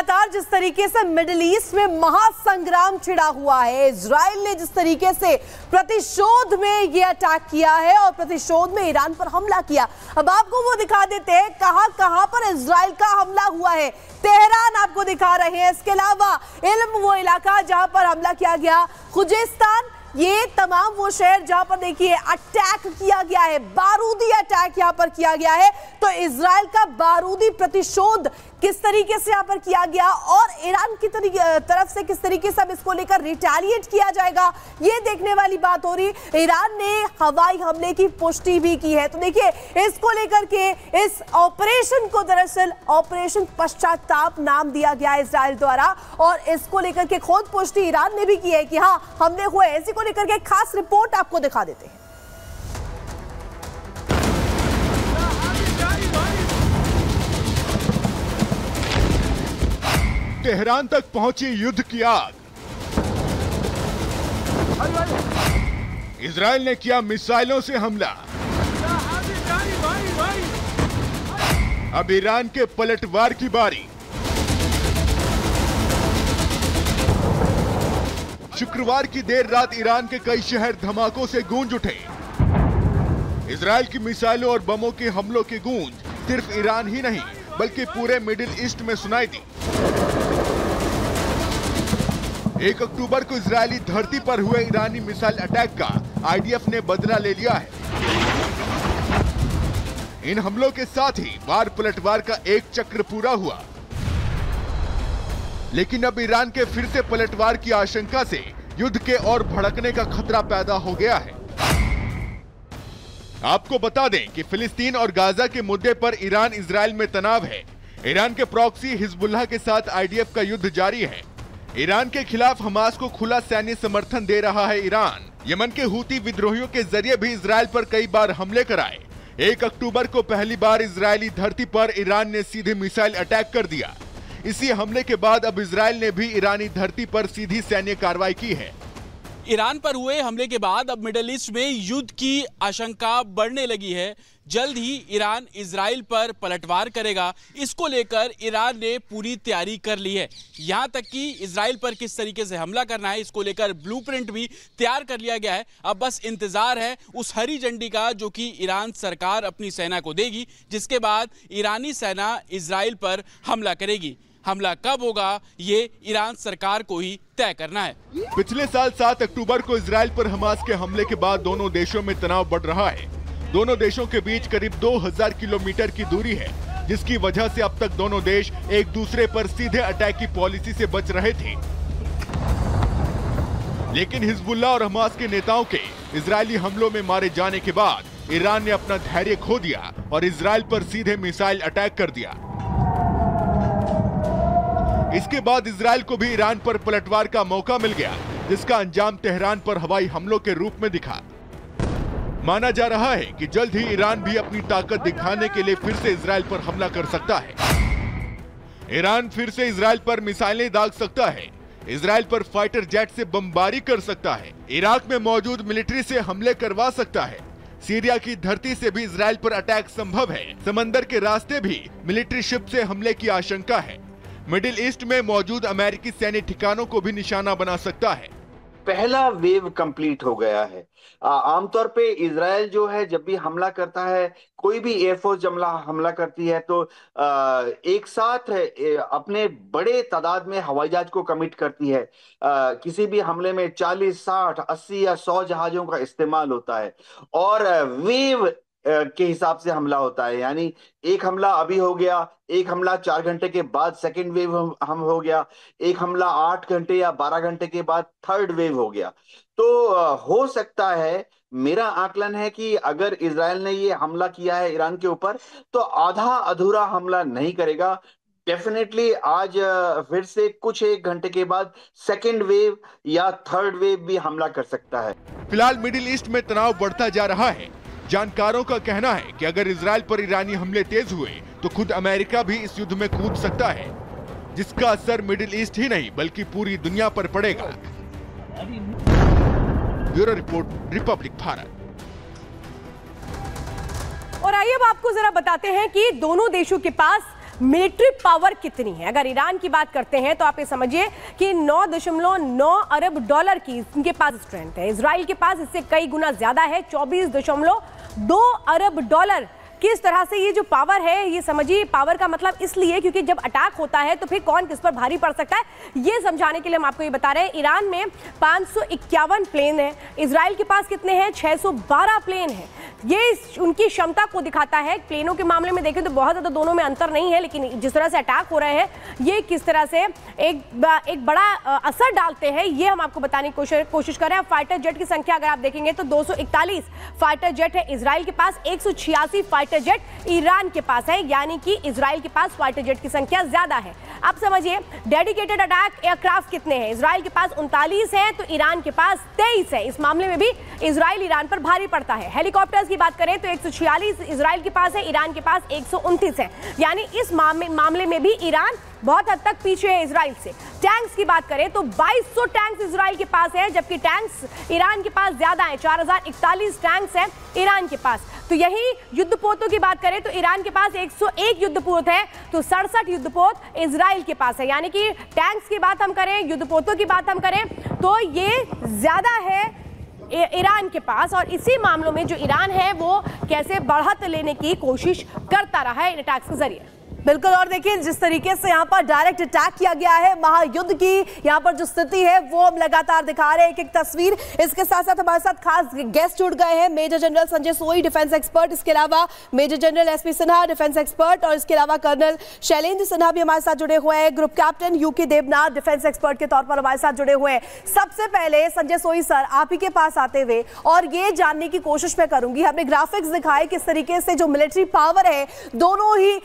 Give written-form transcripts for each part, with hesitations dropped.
लगातार जिस तरीके से मिडिल ईस्ट में महासंग्राम छिड़ा हुआ है, इजराइल ने जिस तरीके से प्रतिशोध में ये अटैक किया है और प्रतिशोध में ईरान पर हमला किया। अब आपको वो दिखा देते हैं कहां पर इजराइल का हमला हुआ है। तेहरान आपको दिखा रहे हैं, इसके अलावा इल्म वो इलाका जहां पर हमला किया गया, खुजेस्तान, ये तमाम वो शहर जहां पर देखिए अटैक किया गया है, बारूदी अटैक यहां पर किया गया है। तो इजराइल का बारूदी प्रतिशोध किस तरीके से यहां पर किया गया और ईरान की तरफ से किस तरीके से अब इसको लेकर रिटेलिएट किया जाएगा, ये देखने वाली बात हो रही। ईरान ने हवाई हमले की पुष्टि भी की है। तो देखिए इसको लेकर के इस ऑपरेशन को दरअसल ऑपरेशन पश्चाताप नाम दिया गया इजराइल द्वारा और इसको लेकर के खुद पुष्टि ईरान ने भी की है कि हाँ हमले हुए। इसी को लेकर के एक खास रिपोर्ट आपको दिखा देते हैं। तेहरान तक पहुंची युद्ध की आग। इजराइल ने किया मिसाइलों से हमला। अब ईरान के पलटवार की बारी। शुक्रवार की देर रात ईरान के कई शहर धमाकों से गूंज उठे। इजराइल की मिसाइलों और बमों के हमलों की गूंज सिर्फ ईरान ही नहीं बल्कि पूरे मिडिल ईस्ट में सुनाई दी। 1 अक्टूबर को इजरायली धरती पर हुए ईरानी मिसाइल अटैक का आईडीएफ ने बदला ले लिया है। इन हमलों के साथ ही वार पलटवार का एक चक्र पूरा हुआ, लेकिन अब ईरान के फिर से पलटवार की आशंका से युद्ध के और भड़कने का खतरा पैदा हो गया है। आपको बता दें कि फिलिस्तीन और गाजा के मुद्दे पर ईरान इजराइल में तनाव है। ईरान के प्रॉक्सी हिजबुल्लाह के साथ आईडीएफ का युद्ध जारी है। ईरान के खिलाफ हमास को खुला सैन्य समर्थन दे रहा है ईरान। यमन के हूती विद्रोहियों के जरिए भी इजराइल पर कई बार हमले कराए। 1 अक्टूबर को पहली बार इजरायली धरती पर ईरान ने सीधे मिसाइल अटैक कर दिया। इसी हमले के बाद अब इजराइल ने भी ईरानी धरती पर सीधी सैन्य कार्रवाई की है। ईरान पर हुए हमले के बाद अब मिडिल ईस्ट में युद्ध की आशंका बढ़ने लगी है। जल्द ही ईरान इजराइल पर पलटवार करेगा, इसको लेकर ईरान ने पूरी तैयारी कर ली है। यहां तक कि इजराइल पर किस तरीके से हमला करना है इसको लेकर ब्लूप्रिंट भी तैयार कर लिया गया है। अब बस इंतजार है उस हरी झंडी का जो कि ईरान सरकार अपनी सेना को देगी, जिसके बाद ईरानी सेना इजराइल पर हमला करेगी। हमला कब होगा ये ईरान सरकार को ही तय करना है। पिछले साल 7 अक्टूबर को इजराइल पर हमास के हमले के बाद दोनों देशों में तनाव बढ़ रहा है। दोनों देशों के बीच करीब 2000 किलोमीटर की दूरी है, जिसकी वजह से अब तक दोनों देश एक दूसरे पर सीधे अटैक की पॉलिसी से बच रहे थे। लेकिन हिजबुल्लाह और हमास के नेताओं के इजरायली हमलों में मारे जाने के बाद ईरान ने अपना धैर्य खो दिया और इजराइल पर सीधे मिसाइल अटैक कर दिया। इसके बाद इजराइल को भी ईरान पर पलटवार का मौका मिल गया, जिसका अंजाम तेहरान पर हवाई हमलों के रूप में दिखा। माना जा रहा है कि जल्द ही ईरान भी अपनी ताकत दिखाने के लिए फिर से इजराइल पर हमला कर सकता है। ईरान फिर से इजराइल पर मिसाइलें दाग सकता है, इजराइल पर फाइटर जेट से बमबारी कर सकता है, इराक में मौजूद मिलिट्री से हमले करवा सकता है, सीरिया की धरती से भी इजराइल पर अटैक संभव है, समंदर के रास्ते भी मिलिट्री शिप से हमले की आशंका है, मिडिल ईस्ट में मौजूद अमेरिकी सैन्य ठिकानों को भी निशाना बना सकता है। पहला वेव कंप्लीट हो गया है। आमतौर पे इजराइल जो है जब भी हमला करता है, कोई भी एयरफोर्स जब हमला करती है तो एक साथ अपने बड़े तादाद में हवाई जहाज को कमिट करती है। किसी भी हमले में 40, 60, 80 या 100 जहाजों का इस्तेमाल होता है और वेव के हिसाब से हमला होता है। यानी एक हमला अभी हो गया, एक हमला 4 घंटे के बाद सेकेंड वेव हम हो गया, एक हमला 8 घंटे या 12 घंटे के बाद थर्ड वेव हो गया। तो हो सकता है, मेरा आकलन है कि अगर इजराइल ने ये हमला किया है ईरान के ऊपर तो आधा अधूरा हमला नहीं करेगा। डेफिनेटली आज फिर से कुछ 1 घंटे के बाद सेकेंड वेव या थर्ड वेव भी हमला कर सकता है। फिलहाल मिडिल ईस्ट में तनाव बढ़ता जा रहा है। जानकारों का कहना है कि अगर इजराइल पर ईरानी हमले तेज हुए तो खुद अमेरिका भी इस युद्ध में कूद सकता है, जिसका असर मिडिल ईस्ट ही नहीं बल्कि पूरी दुनिया पर पड़ेगा। Bureau report, Republic Bharat. और आइए अब आपको जरा बताते हैं कि दोनों देशों के पास मिलिट्री पावर कितनी है। अगर ईरान की बात करते हैं तो आप ये समझिए कि 9.9 अरब डॉलर की इनके पास स्ट्रेंथ है। इजराइल के पास इससे कई गुना ज्यादा है, 24.2 अरब डॉलर। किस तरह से ये जो पावर है, ये समझिए पावर का मतलब इसलिए क्योंकि जब अटैक होता है तो फिर कौन किस पर भारी पड़ सकता है, ये समझाने के लिए हम आपको ये बता रहे हैं। ईरान में 551 प्लेन है, इजराइल के पास कितने हैं, 612 प्लेन है। ये उनकी क्षमता को दिखाता है। प्लेनों के मामले में देखें तो बहुत ज़्यादा दोनों में अंतर नहीं है, लेकिन जिस तरह से अटैक हो रहे हैं ये किस तरह से एक बड़ा असर डालते हैं, ये हम आपको बताने की कोशिश कर रहे हैं। फाइटर जेट की संख्या अगर आप देखेंगे तो 241 फाइटर जेट है इजराइल के पास, 186 फाइटर जेट ईरान के पास है, यानी कि इजराइल के पास फाइटर जेट की संख्या ज्यादा है। आप समझिए डेडिकेटेड अटैक एयरक्राफ्ट कितने हैं, इजराइल के पास 39 है तो ईरान के पास 23 है। इस मामले में भी इजराइल ईरान पर भारी पड़ता है। हेलीकॉप्टर्स की बात करें तो 146 इजराइल के पास है, ईरान के पास 129 है, यानी इस मामले में भी ईरान बहुत हद तक पीछे है इजराइल से। टैंक्स की बात करें तो 2200 टैंक्स इजराइल के पास है, जबकि टैंक्स ईरान के पास ज्यादा है, 4041 टैंक्स हैं ईरान के पास। तो यही युद्धपोतों की बात करें तो ईरान के पास 101 युद्धपोत है, तो 67 युद्धपोत इजराइल के पास है। यानी कि टैंक्स की बात हम करें, युद्धपोतों की बात हम करें तो ये ज्यादा है ईरान के पास। और इसी मामलों में जो ईरान है वो कैसे बढ़त लेने की कोशिश करता रहा है इन अटैक्स के जरिए। बिल्कुल, और देखिए जिस तरीके से यहाँ पर डायरेक्ट अटैक किया गया है, महायुद्ध की यहाँ पर जो स्थिति है वो हम लगातार दिखा रहे हैं, एक तस्वीर। इसके साथ साथ हमारे साथ खास गेस्ट जुड़ गए हैं, मेजर जनरल संजय सोई, डिफेंस एक्सपर्ट, इसके अलावा major general SP Sinha, defence expert, और इसके अलावा कर्नल शैलेंद्र सिन्हा भी हमारे साथ जुड़े हुए हैं, group captain UK Devnath, defence expert के तौर पर हमारे साथ जुड़े हुए हैं। सबसे पहले संजय सोई सर, आप ही के पास आते हुए और ये जानने की कोशिश मैं करूंगी, हमने ग्राफिक्स दिखाए किस तरीके से जो मिलिट्री पावर है दोनों ही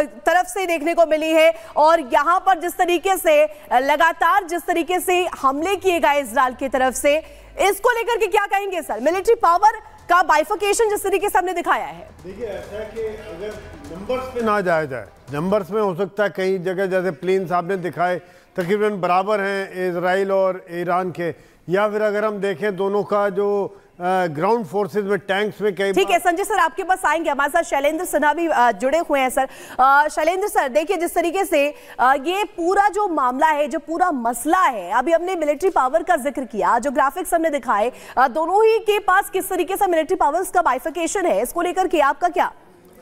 तरफ से देखने को मिली है, और यहां पर जिस तरीके से लगातार जिस तरीके से हमले किए गए इजराइल की तरफ से, इसको लेकर के क्या कहेंगे सर? मिलिट्री पावर का बाइफिकेशन जिस तरीके से हमने दिखाया है। देखिए ऐसा है कि अगर नंबर्स पे ना जाया जाए, नंबर्स में हो सकता है कई जगह जैसे प्लेन्स आपने दिखाए तकरीबन बराबर हैं इजराइल और ईरान के, या फिर अगर हम देखें दोनों का जो ग्राउंड फोर्सेस में टैंक्स में कई। ठीक है संजय सर, आपके पास आएंगे, हमारे साथ शैलेंद्र सिन्हा भी जुड़े हुए हैं। सर शैलेंद्र सर, देखिए जिस तरीके से ये पूरा जो मामला है, जो पूरा मसला है, अभी हमने मिलिट्री पावर का जिक्र किया, जो ग्राफिक्स हमने दिखाए, दोनों ही के पास किस तरीके से मिलिट्री पावर्स का बाइफिकेशन है, इसको लेकर के आपका क्या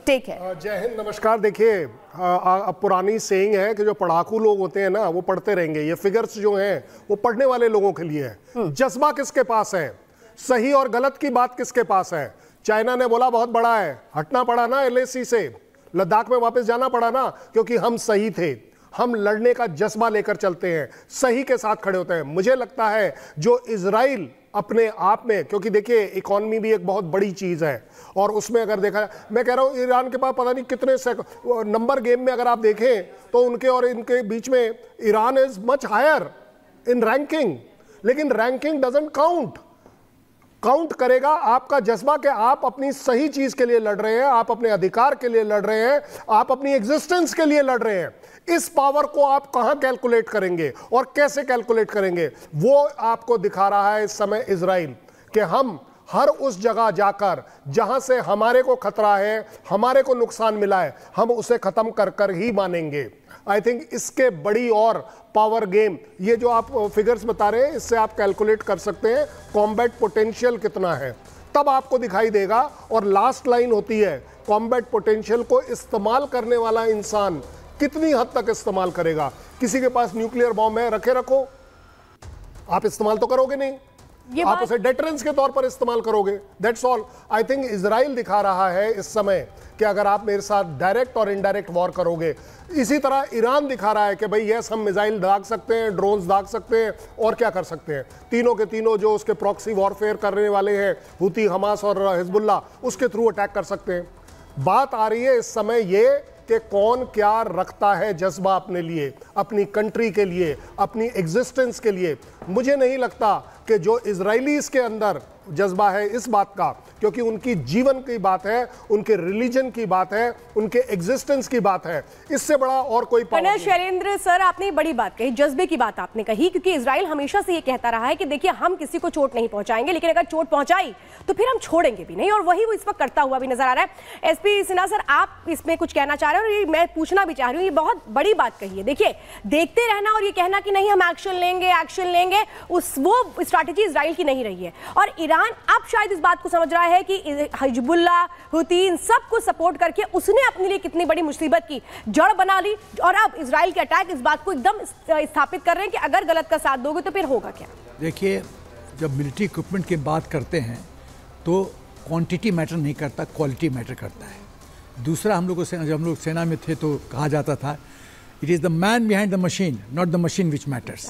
टेक है? जय हिंद, नमस्कार। देखिए अब पुरानी सेइंग है कि जो पढ़ाकू लोग होते हैं ना वो पढ़ते रहेंगे, ये फिगर्स जो हैं वो पढ़ने वाले लोगों के लिए है। जज्बा किसके पास है, सही और गलत की बात किसके पास है? चाइना ने बोला बहुत बड़ा है, हटना पड़ा ना LAC से, लद्दाख में वापस जाना पड़ा ना, क्योंकि हम सही थे। हम लड़ने का जज्बा लेकर चलते हैं, सही के साथ खड़े होते हैं। मुझे लगता है जो इजराइल अपने आप में, क्योंकि देखिए इकोनॉमी भी एक बहुत बड़ी चीज है, और उसमें अगर देखा, मैं कह रहा हूं ईरान के पास पता नहीं कितने नंबर गेम में अगर आप देखें तो उनके और इनके बीच में Iran is much higher in ranking, लेकिन रैंकिंग डजंट काउंट करेगा आपका जज्बा कि आप अपनी सही चीज के लिए लड़ रहे हैं, आप अपने अधिकार के लिए लड़ रहे हैं, आप अपनी एग्जिस्टेंस के लिए लड़ रहे हैं। इस पावर को आप कहां कैलकुलेट करेंगे और कैसे कैलकुलेट करेंगे, वो आपको दिखा रहा है इस समय इजराइल, कि हम हर उस जगह जाकर जहां से हमारे को खतरा है, हमारे को नुकसान मिला है, हम उसे खत्म कर कर ही मानेंगे। आई थिंक इसके बड़ी और पावर गेम, ये जो आप फिगर्स बता रहे हैं, इससे आप कैलकुलेट कर सकते हैं कॉम्बैट पोटेंशियल कितना है, तब आपको दिखाई देगा। और लास्ट लाइन होती है, कॉम्बैट पोटेंशियल को इस्तेमाल करने वाला इंसान कितनी हद तक इस्तेमाल करेगा। किसी के पास न्यूक्लियर बॉम्ब है, रखो, आप इस्तेमाल तो करोगे नहीं, आप उसे डेटरेंस के तौर पर इस्तेमाल करोगे, that's all. I think Israel दिखा रहा है इस समय कि अगर आप मेरे साथ डायरेक्ट और इनडायरेक्ट वॉर करोगे। इसी तरह ईरान दिखा रहा है कि भाई यस, हम मिसाइल दाग सकते हैं, ड्रोन्स दाग सकते हैं, और क्या कर सकते हैं। तीनों के तीनों जो उसके प्रॉक्सी वॉरफेयर करने वाले हैं, हुती, हमास और हिजबुल्ला, उसके थ्रू अटैक कर सकते हैं। बात आ रही है इस समय ये कि कौन क्या रखता है जज्बा अपने लिए, अपनी कंट्री के लिए, अपनी एग्जिस्टेंस के लिए। मुझे नहीं लगता कि जो इजरायलीज के अंदर जज्बा है इस बात का, क्योंकि उनकी जीवन की बात है, उनके रिलीजन की बात है, उनके एग्जिस्टेंस की बात है, इससे बड़ा और कोई पावर कर्नल नहीं। शैलेंद्र सर, आपने बड़ी बात कही, जज्बे की बात आपने कही, क्योंकि इजराइल हमेशा से ये कहता रहा है कि देखिए हम किसी को चोट नहीं पहुंचाएंगे, लेकिन अगर चोट पहुंचाई तो फिर हम छोड़ेंगे भी नहीं, और वही वो इस वक्त करता हुआ भी नजर आ रहा है। एसपी सिन्हा सर, आप इसमें कुछ कहना चाह रहे हैं, और ये मैं पूछना भी चाह रही हूँ, ये बहुत बड़ी बात कही है। देखिए, देखते रहना और ये कहना कि नहीं हम एक्शन लेंगे, वो स्ट्रैटेजी इजराइल की नहीं रही है, और ईरान अब शायद इस बात को समझ रहा है कि हिजबुल्लाह, हुती, इन सबको सपोर्ट करके उसने अपने लिए कितनी बड़ी मुसीबत की जड़ बना ली, और अब इजराइल के अटैक इस बात को एकदम स्थापित कर रहे हैं कि अगर गलत का साथ दोगे तो फिर होगा क्या। देखिए, जब मिलिट्री इक्विपमेंट की बात करते हैं तो क्वांटिटी मैटर नहीं करता, क्वालिटी मैटर करता है। दूसरा, हम लोग जब हम लोग सेना में थे तो कहा जाता था, it is the man behind the machine, not the machine which matters.